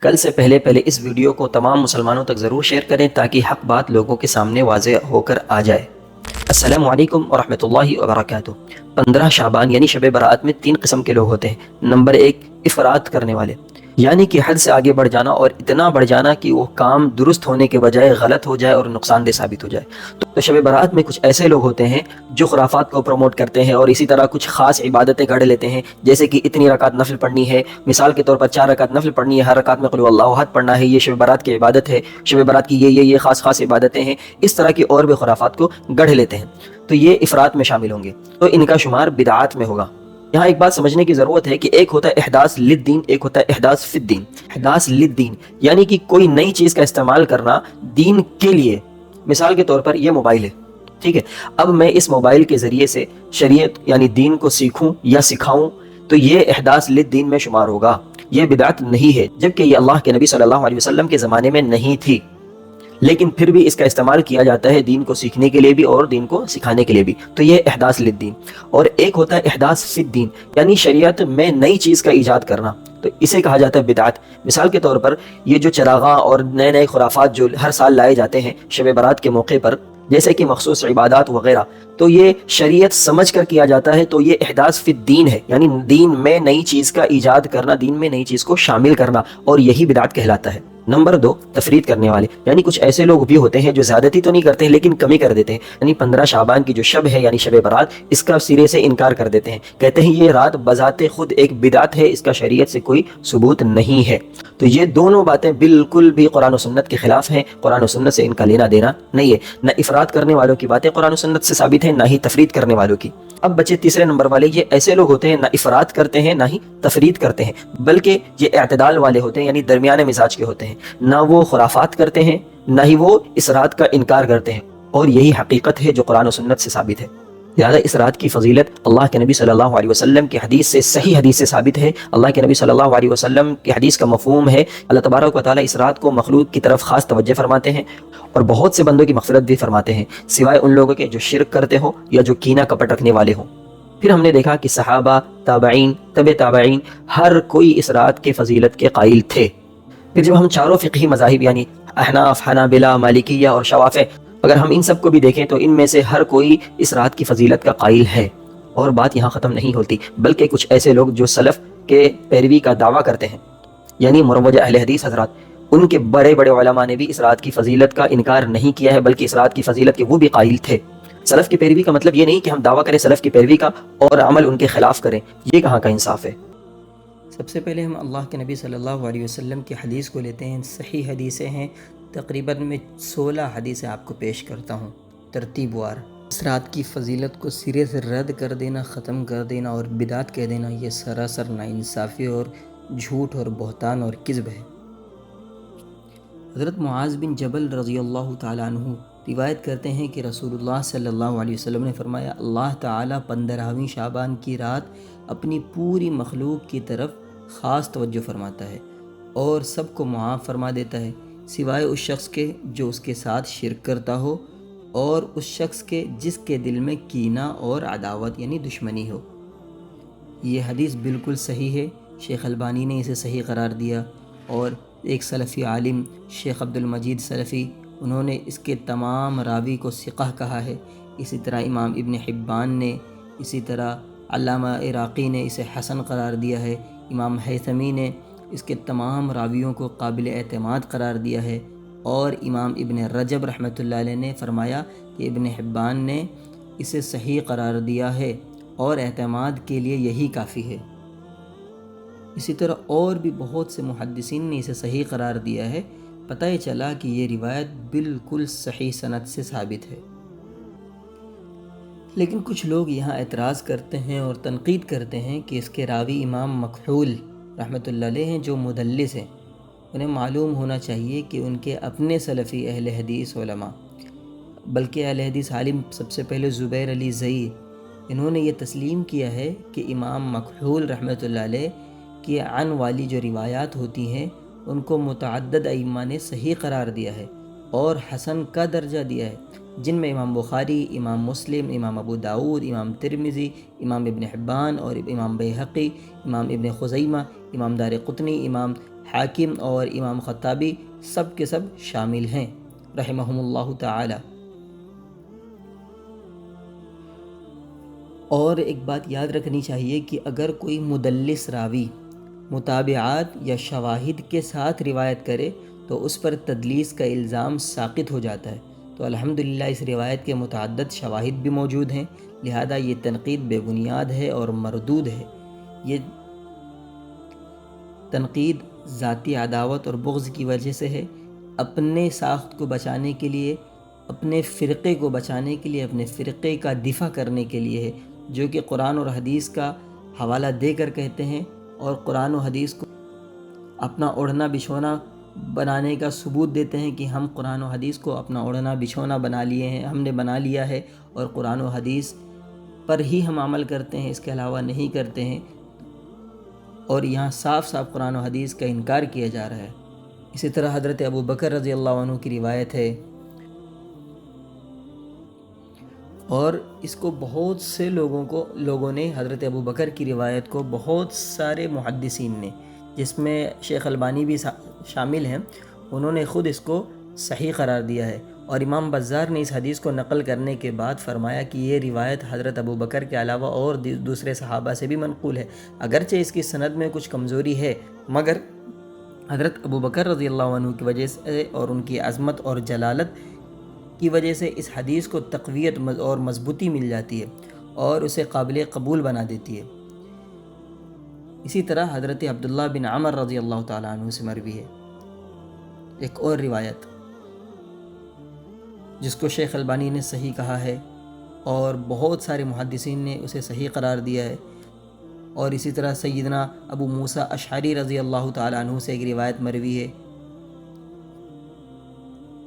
کل سے پہلے اس ویڈیو کو تمام مسلمانوں تک ضرور شیئر کریں تاکہ حق بات لوگوں کے سامنے واضح ہو کر آ جائے۔ السلام علیکم ورحمۃ اللہ وبرکاتہ۔ 15 شعبان یعنی شب برات میں 3 قسم کے لوگ ہوتے ہیں۔ نمبر 1، افراط کرنے والے، یعنی کہ حد سے آگے بڑھ جانا، اور اتنا بڑھ جانا کہ وہ کام درست ہونے کے بجائے غلط ہو جائے اور نقصان دہ ثابت ہو جائے۔ تو شب برات میں کچھ ایسے لوگ ہوتے ہیں جو خرافات کو پروموٹ کرتے ہیں اور اسی طرح کچھ خاص عبادتیں گھڑ لیتے ہیں، جیسے کہ اتنی رکعت نفل پڑھنی ہے، مثال کے طور پر 4 رکعت نفل پڑھنی ہے، ہر رکعت میں قل هو اللہ احد پڑھنا ہے، یہ شب برات کی عبادت ہے، شب برات کی یہ خاص عبادتیں ہیں، اس طرح کی اور بھی خرافات کو گڑھ لیتے ہیں، تو یہ افراط میں شامل ہوں گے، تو ان کا شمار بدعات میں ہوگا۔ یہاں ایک بات سمجھنے کی ضرورت ہے کہ ایک ہوتا ہے احداث للدین، ایک ہوتا ہے احداث فی الدین۔ احداث للدین یعنی کہ کوئی نئی چیز کا استعمال کرنا دین کے لیے۔ مثال کے طور پر یہ موبائل ہے، ٹھیک ہے، اب میں اس موبائل کے ذریعے سے شریعت یعنی دین کو سیکھوں یا سکھاؤں تو یہ احداث للدین میں شمار ہوگا، یہ بدعت نہیں ہے، جبکہ یہ اللہ کے نبی صلی اللہ علیہ وسلم کے زمانے میں نہیں تھی، لیکن پھر بھی اس کا استعمال کیا جاتا ہے دین کو سیکھنے کے لیے بھی اور دین کو سکھانے کے لیے بھی، تو یہ احداث للدین۔ اور ایک ہوتا ہے احداث فی الدین، یعنی شریعت میں نئی چیز کا ایجاد کرنا، تو اسے کہا جاتا ہے بدعت۔ مثال کے طور پر یہ جو چراغاں اور نئے خرافات جو ہر سال لائے جاتے ہیں شب برات کے موقع پر، جیسے کہ مخصوص عبادات وغیرہ، تو یہ شریعت سمجھ کر کیا جاتا ہے، تو یہ احداث فی الدین ہے، یعنی دین میں نئی چیز کا ایجاد کرنا، دین میں نئی چیز کو شامل کرنا، اور یہی بدعت کہلاتا ہے۔ نمبر 2، تفرید کرنے والے، یعنی کچھ ایسے لوگ بھی ہوتے ہیں جو زیادتی تو نہیں کرتے ہیں لیکن کمی کر دیتے ہیں، یعنی 15 شعبان کی جو شب ہے یعنی شب برات، اس کا سرے سے انکار کر دیتے ہیں، کہتے ہیں یہ رات بذات خود ایک بدعت ہے، اس کا شریعت سے کوئی ثبوت نہیں ہے۔ تو یہ دونوں باتیں بالکل بھی قرآن و سنت کے خلاف ہیں، قرآن و سنت سے ان کا لینا دینا نہیں ہے، نہ افراد کرنے والوں کی باتیں قرآن و سنت سے ثابت ہیں، نہ ہی تفرید کرنے والوں کی۔ اب بچے تیسرے نمبر والے، یہ ایسے لوگ ہوتے ہیں نہ افراد کرتے ہیں نہ ہی تفرید کرتے ہیں، بلکہ یہ اعتدال والے ہوتے ہیں، یعنی درمیانے مزاج کے ہوتے ہیں، نہ وہ خرافات کرتے ہیں نہ ہی وہ اس رات کا انکار کرتے ہیں، اور یہی حقیقت ہے جو قرآن و سنت سے ثابت ہے۔ لہذا اس رات کی فضیلت اللہ کے نبی صلی اللہ علیہ وسلم کی حدیث سے، صحیح حدیث سے ثابت ہے۔ اللہ کے نبی صلی اللہ علیہ وسلم کی حدیث کا مفہوم ہے اللہ تبارک و تعالیٰ اس رات کو مخلوق کی طرف خاص توجہ فرماتے ہیں اور بہت سے بندوں کی مغفرت بھی فرماتے ہیں، سوائے ان لوگوں کے جو شرک کرتے ہوں یا جو کینہ کپٹ رکھنے والے ہوں۔ پھر ہم نے دیکھا کہ صحابہ، تابعین، تبع تابعین، ہر کوئی اس رات کے فضیلت کے قائل تھے۔ پھر جب ہم چاروں فقہی مذاہب یعنی احناف، حنابلہ، مالکیہ اور شوافع، اگر ہم ان سب کو بھی دیکھیں تو ان میں سے ہر کوئی اس رات کی فضیلت کا قائل ہے، اور بات یہاں ختم نہیں ہوتی، بلکہ کچھ ایسے لوگ جو سلف کے پیروی کا دعویٰ کرتے ہیں، یعنی مروجہ اہل حدیث حضرات، ان کے بڑے بڑے علماء نے بھی اس رات کی فضیلت کا انکار نہیں کیا ہے، بلکہ اس رات کی فضیلت کے وہ بھی قائل تھے۔ سلف کی پیروی کا مطلب یہ نہیں کہ ہم دعویٰ کریں سلف کی پیروی کا اور عمل ان کے خلاف کریں، یہ کہاں کا انصاف ہے۔ سب سے پہلے ہم اللہ کے نبی صلی اللہ علیہ وسلم کی حدیث کو لیتے ہیں، صحیح حدیثیں ہیں، تقریباً میں 16 حدیثیں آپ کو پیش کرتا ہوں ترتیب وار۔ اس رات کی فضیلت کو سرے سے رد کر دینا، ختم کر دینا اور بدعت کہہ دینا، یہ سراسر ناانصافی اور جھوٹ اور بہتان اور کذب ہے۔ حضرت معاذ بن جبل رضی اللہ تعالیٰ عنہ روایت کرتے ہیں کہ رسول اللہ صلی اللہ علیہ وسلم نے فرمایا، اللہ تعالیٰ 15ویں شعبان کی رات اپنی پوری مخلوق کی طرف خاص توجہ فرماتا ہے اور سب کو معاف فرما دیتا ہے، سوائے اس شخص کے جو اس کے ساتھ شرک کرتا ہو، اور اس شخص کے جس کے دل میں کینہ اور عداوت یعنی دشمنی ہو۔ یہ حدیث بالکل صحیح ہے، شیخ البانی نے اسے صحیح قرار دیا، اور ایک سلفی عالم شیخ عبد المجید سلفی، انہوں نے اس کے تمام راوی کو ثقہ کہا ہے، اسی طرح امام ابن حبان نے، اسی طرح علامہ عراقی نے اسے حسن قرار دیا ہے، امام حیثمی نے اس کے تمام راویوں کو قابل اعتماد قرار دیا ہے، اور امام ابن رجب رحمۃ اللہ علیہ نے فرمایا کہ ابن حبان نے اسے صحیح قرار دیا ہے اور اعتماد کے لیے یہی کافی ہے۔ اسی طرح اور بھی بہت سے محدثین نے اسے صحیح قرار دیا ہے، پتہ یہ چلا کہ یہ روایت بالکل صحیح سند سے ثابت ہے۔ لیکن کچھ لوگ یہاں اعتراض کرتے ہیں اور تنقید کرتے ہیں کہ اس کے راوی امام مکحول رحمۃ اللہ علیہ ہیں جو مدلس ہیں، انہیں معلوم ہونا چاہیے کہ ان کے اپنے سلفی اہل حدیث علماء، بلکہ اہل حدیث عالم سب سے پہلے زبیر علی زئی، انہوں نے یہ تسلیم کیا ہے کہ امام مکحول رحمۃ اللہ علیہ کی عن والی جو روایات ہوتی ہیں ان کو متعدد ائمہ نے صحیح قرار دیا ہے اور حسن کا درجہ دیا ہے، جن میں امام بخاری، امام مسلم، امام ابو داؤد، امام ترمذی، امام ابن حبان اور امام بیہقی، امام ابن خزیمہ، امام دارقطنی، امام حاکم اور امام خطابی سب کے سب شامل ہیں رحمہم اللہ تعالی۔ اور ایک بات یاد رکھنی چاہیے کہ اگر کوئی مدلس راوی متابعات یا شواہد کے ساتھ روایت کرے تو اس پر تدلیس کا الزام ساقط ہو جاتا ہے۔ تو الحمدللہ اس روایت کے متعدد شواہد بھی موجود ہیں، لہذا یہ تنقید بے بنیاد ہے اور مردود ہے۔ یہ تنقید ذاتی عداوت اور بغض کی وجہ سے ہے، اپنے ساخت کو بچانے کے لیے، اپنے فرقے کو بچانے کے لیے، اپنے فرقے کا دفاع کرنے کے لیے ہے، جو کہ قرآن اور حدیث کا حوالہ دے کر کہتے ہیں اور قرآن و حدیث کو اپنا اوڑھنا بچھونا بنانے کا ثبوت دیتے ہیں کہ ہم قرآن و حدیث کو اپنا اوڑھنا بچھونا بنا لیے ہیں، ہم نے بنا لیا ہے اور قرآن و حدیث پر ہی ہم عمل کرتے ہیں، اس کے علاوہ نہیں کرتے ہیں، اور یہاں صاف صاف قرآن و حدیث کا انکار کیا جا رہا ہے۔ اسی طرح حضرت ابو بکر رضی اللہ عنہ کی روایت ہے، اور اس کو بہت سے لوگوں نے حضرت ابو بکر کی روایت کو، بہت سارے محدثین نے، جس میں شیخ البانی بھی شامل ہیں، انہوں نے خود اس کو صحیح قرار دیا ہے، اور امام بزار نے اس حدیث کو نقل کرنے کے بعد فرمایا کہ یہ روایت حضرت ابو بکر کے علاوہ اور دوسرے صحابہ سے بھی منقول ہے، اگرچہ اس کی سند میں کچھ کمزوری ہے، مگر حضرت ابو بکر رضی اللہ عنہ کی وجہ سے اور ان کی عظمت اور جلالت کی وجہ سے اس حدیث کو تقویت اور مضبوطی مل جاتی ہے اور اسے قابل قبول بنا دیتی ہے۔ اسی طرح حضرت عبداللہ بن عمر رضی اللہ تعالیٰ عنہ سے مروی ہے ایک اور روایت، جس کو شیخ البانی نے صحیح کہا ہے اور بہت سارے محدثین نے اسے صحیح قرار دیا ہے، اور اسی طرح سیدنا ابو موسیٰ اشعری رضی اللہ تعالیٰ عنہ سے ایک روایت مروی ہے،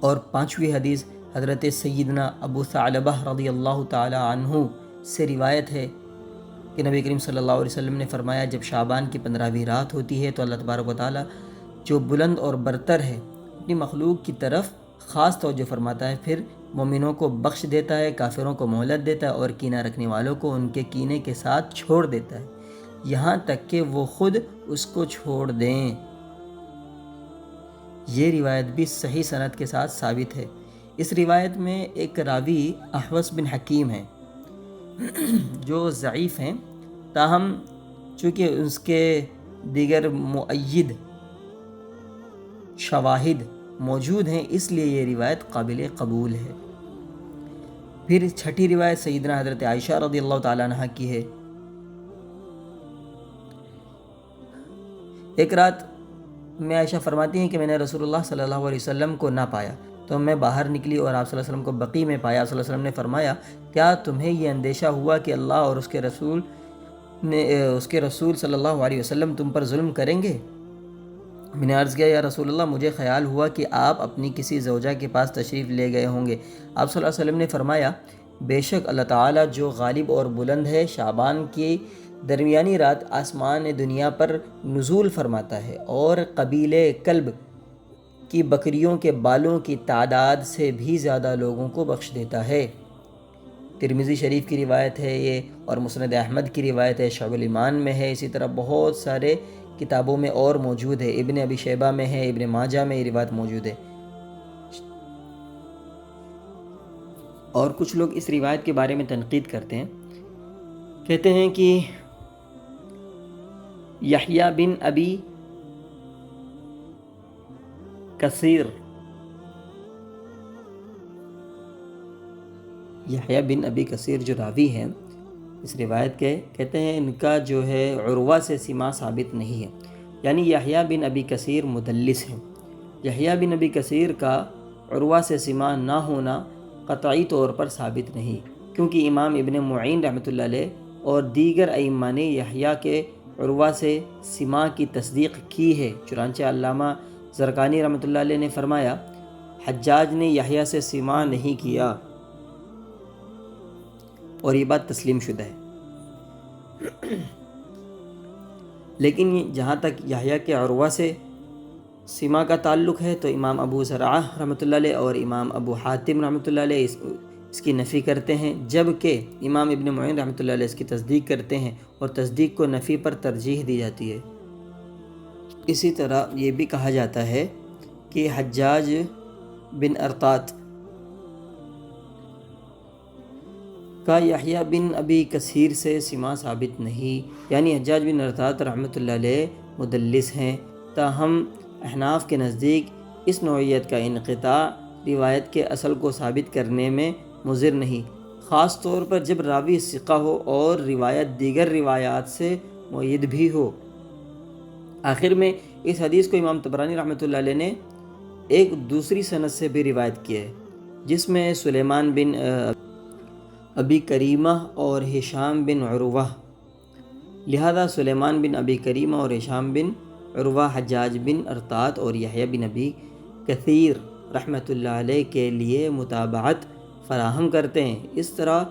اور پانچویں حدیث حضرت سیدنا ابو ثعلبہ رضی اللہ تعالیٰ عنہ سے روایت ہے کہ نبی کریم صلی اللہ علیہ وسلم نے فرمایا، جب شعبان کی 15ویں رات ہوتی ہے تو اللہ تبارک و تعالیٰ جو بلند اور برتر ہے اپنی مخلوق کی طرف خاص توجہ فرماتا ہے، پھر مومنوں کو بخش دیتا ہے، کافروں کو مہلت دیتا ہے، اور کینہ رکھنے والوں کو ان کے کینے کے ساتھ چھوڑ دیتا ہے، یہاں تک کہ وہ خود اس کو چھوڑ دیں۔ یہ روایت بھی صحیح سند کے ساتھ ثابت ہے۔ اس روایت میں ایک راوی احوص بن حکیم ہیں جو ضعیف ہیں، تاہم چونکہ اس کے دیگر مؤید شواہد موجود ہیں، اس لیے یہ روایت قابل قبول ہے۔ پھر چھٹی روایت سیدنا حضرت عائشہ رضی اللہ تعالیٰ عنہ کی ہے۔ ایک رات میں عائشہ فرماتی ہیں کہ میں نے رسول اللہ صلی اللہ علیہ وسلم کو نہ پایا، تو میں باہر نکلی اور آپ صلی اللہ علیہ وسلم کو بقیع میں پایا۔ آپ صلی اللہ علیہ وسلم نے فرمایا، کیا تمہیں یہ اندیشہ ہوا کہ اللہ اور اس کے رسول صلی اللہ علیہ وسلم تم پر ظلم کریں گے؟ میں نے عرض کیا، یا رسول اللہ، مجھے خیال ہوا کہ آپ اپنی کسی زوجہ کے پاس تشریف لے گئے ہوں گے۔ آپ صلی اللہ علیہ وسلم نے فرمایا، بے شک اللہ تعالیٰ جو غالب اور بلند ہے، شعبان کی درمیانی رات آسمان دنیا پر نزول فرماتا ہے اور قبیلے کلب کی بکریوں کے بالوں کی تعداد سے بھی زیادہ لوگوں کو بخش دیتا ہے۔ ترمذی شریف کی روایت ہے یہ، اور مسند احمد کی روایت ہے، شعب الایمان میں ہے، اسی طرح بہت سارے کتابوں میں اور موجود ہے، ابن ابی شیبہ میں ہے، ابن ماجہ میں یہ روایت موجود ہے۔ اور کچھ لوگ اس روایت کے بارے میں تنقید کرتے ہیں، کہتے ہیں کہ یحییٰ بن ابی کثیر جو راوی ہیں اس روایت کے، کہتے ہیں ان کا جو ہے عروہ سے سماع ثابت نہیں ہے، یعنی یحییٰ بن ابی کثیر مدلس ہیں۔ یحییٰ بن ابی کثیر کا عروہ سے سماع نہ ہونا قطعی طور پر ثابت نہیں، کیونکہ امام ابن معین رحمۃ اللہ علیہ اور دیگر ائمہ نے یحییٰ کے عروہ سے سماع کی تصدیق کی ہے۔ چنانچہ علامہ زرقانی رحمۃ اللہ علیہ نے فرمایا، حجاج نے یحییٰ سے سماع نہیں کیا، اور یہ بات تسلیم شدہ ہے۔ لیکن جہاں تک یحییٰ کے عروہ سے سماع کا تعلق ہے تو امام ابو زرعہ رحمۃ اللہ علیہ اور امام ابو حاتم رحمۃ اللہ علیہ اس کی نفی کرتے ہیں، جبکہ امام ابن معین رحمۃ اللہ علیہ اس کی تصدیق کرتے ہیں، اور تصدیق کو نفی پر ترجیح دی جاتی ہے۔ اسی طرح یہ بھی کہا جاتا ہے کہ حجاج بن ارطات کا یحییٰ بن ابی کثیر سے سماع ثابت نہیں، یعنی حجاج بن ارطات رحمۃ اللہ علیہ مدلس ہیں، تاہم احناف کے نزدیک اس نوعیت کا انقطاع روایت کے اصل کو ثابت کرنے میں مضر نہیں، خاص طور پر جب راوی ثقہ ہو اور روایت دیگر روایات سے مؤید بھی ہو۔ آخر میں اس حدیث کو امام طبرانی رحمۃ اللہ علیہ نے ایک دوسری سند سے بھی روایت کی ہے، جس میں سلیمان بن ابی کریمہ اور ہشام بن عروہ، لہذا سلیمان بن ابی کریمہ اور ہشام بن عروہ حجاج بن ارطات اور یحییٰ بن ابی کثیر رحمۃ اللہ علیہ کے لیے متابعت فراہم کرتے ہیں، اس طرح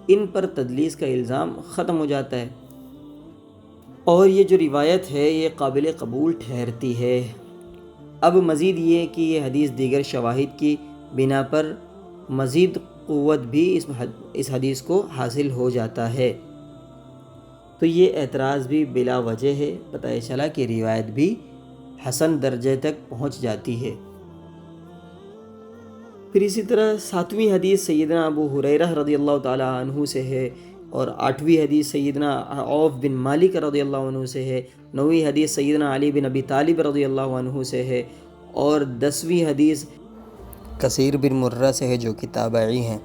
ان پر تدلیس کا الزام ختم ہو جاتا ہے اور یہ جو روایت ہے یہ قابل قبول ٹھہرتی ہے۔ اب مزید یہ کہ یہ حدیث دیگر شواہد کی بنا پر مزید قوت بھی اس حدیث کو حاصل ہو جاتا ہے، تو یہ اعتراض بھی بلا وجہ ہے، پتہ چلا کہ روایت بھی حسن درجے تک پہنچ جاتی ہے۔ پھر اسی طرح 7ویں حدیث سیدنا ابو ہریرہ رضی اللہ تعالیٰ عنہ سے ہے، اور 8ویں حدیث سیدنا عوف بن مالک رضی اللہ عنہ سے ہے، 9ویں حدیث سیدنا علی بن ابی طالب رضی اللہ عنہ سے ہے، اور 10ویں حدیث کثیر بن مرہ سے ہے جو کہ تابعی ہیں۔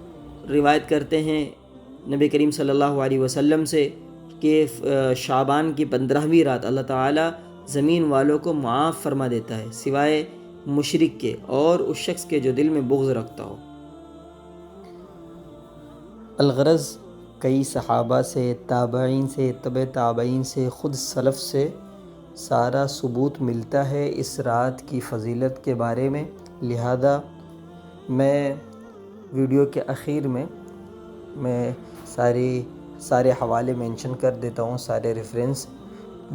روایت کرتے ہیں نبی کریم صلی اللہ علیہ وسلم سے کہ شعبان کی 15ویں رات اللہ تعالیٰ زمین والوں کو معاف فرما دیتا ہے سوائے مشرک کے اور اس شخص کے جو دل میں بغض رکھتا ہو۔ الغرض کئی صحابہ سے، تابعین سے، تبع تابعین سے، خود سلف سے سارا ثبوت ملتا ہے اس رات کی فضیلت کے بارے میں، لہذا میں ویڈیو کے اخیر میں سارے حوالے مینشن کر دیتا ہوں، سارے ریفرنس،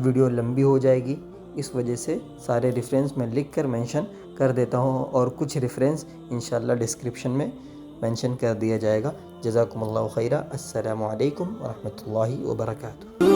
ویڈیو لمبی ہو جائے گی، اس وجہ سے سارے ریفرنس میں لکھ کر مینشن کر دیتا ہوں، اور کچھ ریفرنس انشاءاللہ ڈسکرپشن میں مینشن کر دیا جائے گا۔ جزاکم اللہ خیرہ۔ السلام علیکم ورحمۃ اللہ وبرکاتہ۔